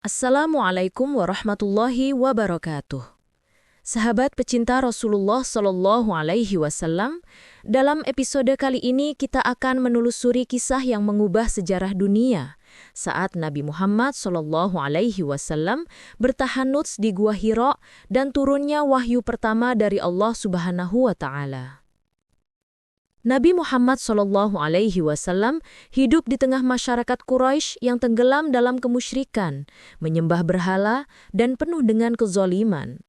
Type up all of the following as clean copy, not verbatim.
Assalamualaikum warahmatullahi wabarakatuh. Sahabat pecinta Rasulullah Shallallahu Alaihi Wasallam, dalam episode kali ini kita akan menelusuri kisah yang mengubah sejarah dunia saat Nabi Muhammad Shallallahu Alaihi Wasallam bertahanuts di Gua Hira dan turunnya wahyu pertama dari Allah Subhanahu wa Ta'ala. Nabi Muhammad Shallallahu Alaihi Wasallam hidup di tengah masyarakat Quraisy yang tenggelam dalam kemusyrikan, menyembah berhala, dan penuh dengan kezaliman.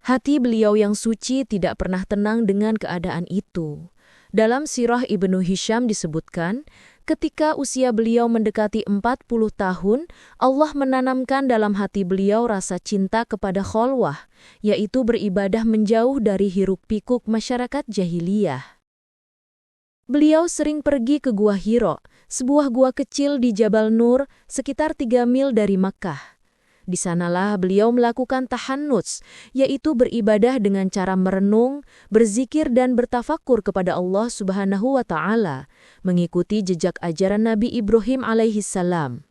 Hati beliau yang suci tidak pernah tenang dengan keadaan itu. Dalam sirah Ibnu Hisham disebutkan, ketika usia beliau mendekati 40 tahun, Allah menanamkan dalam hati beliau rasa cinta kepada kholwah, yaitu beribadah menjauh dari hiruk-pikuk masyarakat jahiliyah. Beliau sering pergi ke Gua Hira, sebuah gua kecil di Jabal Nur, sekitar 3 mil dari Makkah. Di sanalah beliau melakukan tahannuts, yaitu beribadah dengan cara merenung, berzikir dan bertafakur kepada Allah Subhanahu wa Ta'ala, mengikuti jejak ajaran Nabi Ibrahim alaihissalam.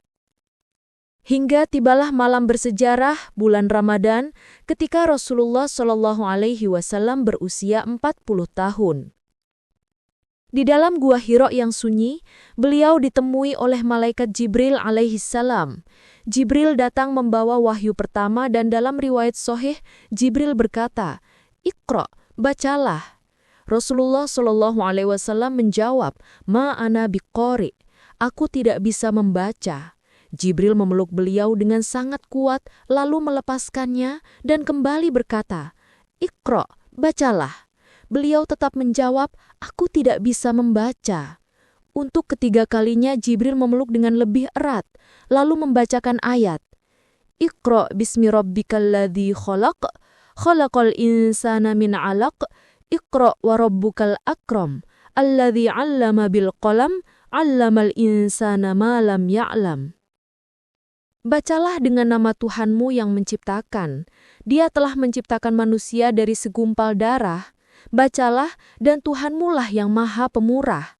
Hingga tibalah malam bersejarah bulan Ramadan ketika Rasulullah Shallallahu Alaihi Wasallam berusia 40 tahun. Di dalam Gua Hira yang sunyi, beliau ditemui oleh malaikat Jibril alaihissalam. Jibril datang membawa wahyu pertama dan dalam riwayat sahih, Jibril berkata, "Iqra, bacalah." Rasulullah Shallallahu Alaihi Wasallam menjawab, "Ma ana biqari, aku tidak bisa membaca." Jibril memeluk beliau dengan sangat kuat, lalu melepaskannya dan kembali berkata, "Iqra, bacalah." Beliau tetap menjawab, "Aku tidak bisa membaca." Untuk ketiga kalinya Jibril memeluk dengan lebih erat, lalu membacakan ayat, "Iqra bismi rabbikal ladzi khalaq, khalaqal insana min 'alaq, Iqra wa rabbukal akram, alladzi 'allama bil qalam, 'allamal insana ma lam ya'lam." Bacalah dengan nama Tuhanmu yang menciptakan. Dia telah menciptakan manusia dari segumpal darah. Bacalah dan Tuhanmu lah yang maha pemurah.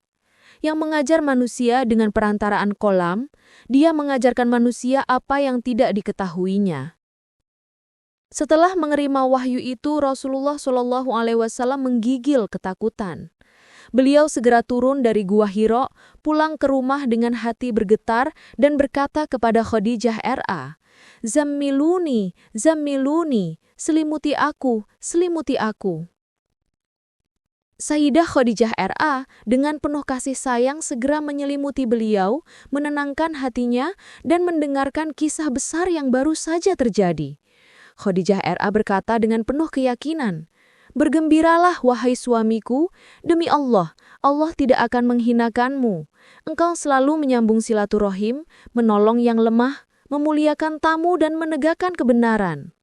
Yang mengajar manusia dengan perantaraan kolam, dia mengajarkan manusia apa yang tidak diketahuinya. Setelah menerima wahyu itu, Rasulullah Shallallahu Alaihi Wasallam menggigil ketakutan. Beliau segera turun dari Gua Hira, pulang ke rumah dengan hati bergetar dan berkata kepada Khadijah RA, "Zammiluni, zammiluni, selimuti aku, selimuti aku." Sayyidah Khadijah RA dengan penuh kasih sayang segera menyelimuti beliau, menenangkan hatinya, dan mendengarkan kisah besar yang baru saja terjadi. Khadijah RA berkata dengan penuh keyakinan, "Bergembiralah wahai suamiku, demi Allah, Allah tidak akan menghinakanmu. Engkau selalu menyambung silaturahim, menolong yang lemah, memuliakan tamu dan menegakkan kebenaran."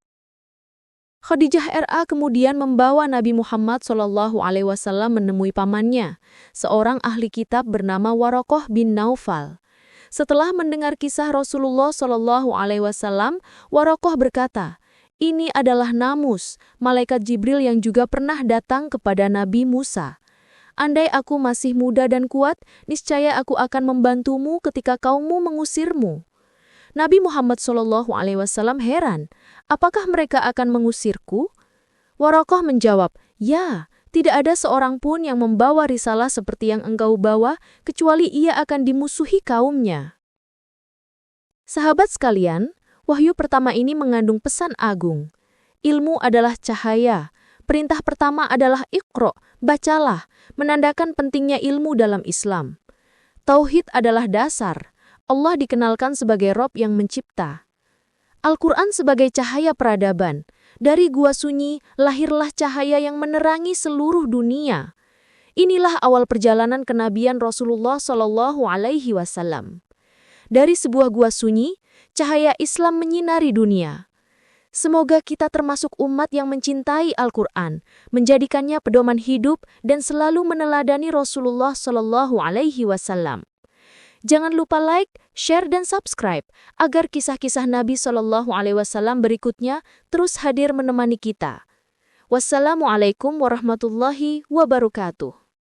Khadijah RA kemudian membawa Nabi Muhammad Shallallahu Alaihi Wasallam menemui pamannya, seorang ahli kitab bernama Waraqah bin Naufal. Setelah mendengar kisah Rasulullah Shallallahu Alaihi Wasallam, Waraqah berkata, "Ini adalah Namus, malaikat Jibril yang juga pernah datang kepada Nabi Musa. Andai aku masih muda dan kuat, niscaya aku akan membantumu ketika kaummu mengusirmu." Nabi Muhammad Shallallahu Alaihi Wasallam heran, apakah mereka akan mengusirku? Waraqah menjawab, "Ya, tidak ada seorang pun yang membawa risalah seperti yang engkau bawa, kecuali ia akan dimusuhi kaumnya." Sahabat sekalian, wahyu pertama ini mengandung pesan agung. Ilmu adalah cahaya. Perintah pertama adalah Iqra, bacalah, menandakan pentingnya ilmu dalam Islam. Tauhid adalah dasar. Allah dikenalkan sebagai Rabb yang mencipta. Al-Quran sebagai cahaya peradaban. Dari gua sunyi, lahirlah cahaya yang menerangi seluruh dunia. Inilah awal perjalanan kenabian Rasulullah Shallallahu Alaihi Wasallam. Dari sebuah gua sunyi, cahaya Islam menyinari dunia. Semoga kita termasuk umat yang mencintai Al-Quran, menjadikannya pedoman hidup dan selalu meneladani Rasulullah Shallallahu Alaihi Wasallam. Jangan lupa like, share, dan subscribe agar kisah-kisah Nabi Shallallahu Alaihi Wasallam berikutnya terus hadir menemani kita. Wassalamualaikum warahmatullahi wabarakatuh.